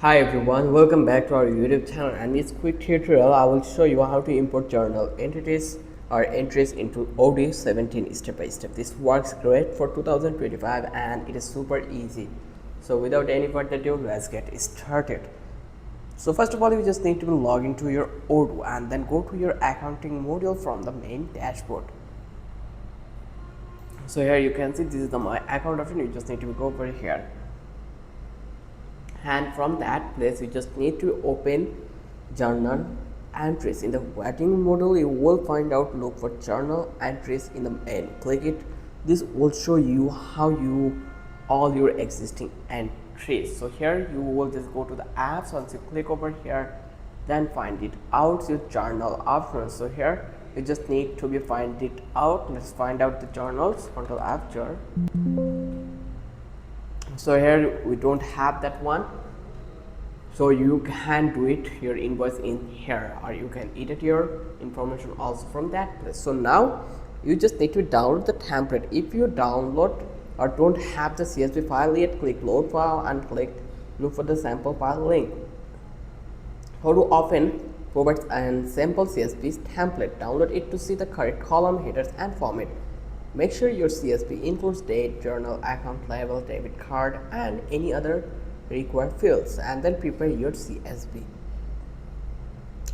Hi everyone, welcome back to our YouTube channel. And in this quick tutorial I will show you how to import journal entities or entries into Odoo 17 step by step. This works great for 2025 and it is super easy. So without any further ado, let's get started. So first of all, you just need to log into your Odoo and then go to your accounting module from the main dashboard. So here you can see this is the my account option. You just need to go over here, and from that place you just need to open journal entries. In the waiting module you will find out, look for journal entries in the end, click it. This will show you how you all your existing entries. So here you will just go to the apps. Once you click over here, then find it out your journal option. So here you just need to be find it out. Let's find out the journals. Control F. So here we don't have that one, so you can do it your invoice in here, or you can edit your information also from that place. So now you just need to download the template. If you download or don't have the CSV file yet, click load file and click look for the sample file link. Odoo often provides a sample CSV template. Download it to see the correct column, headers and format. Make sure your CSV includes date, journal, account level, debit card and any other required fields, and then prepare your CSV.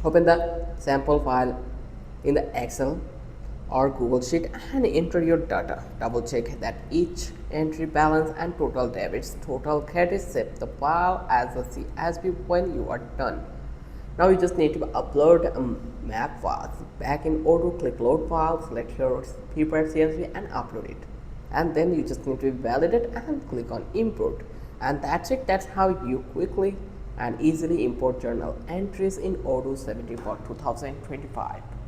Open the sample file in the Excel or Google Sheet and enter your data. Double check that each entry balance and total debits, total credits. Save the file as a CSV when you are done. Now you just need to upload a map file. Back in Odoo, click load file, select your prepared CSV and upload it. And then you just need to validate and click on import. And that's it. That's how you quickly and easily import journal entries in Odoo 17 for 2025.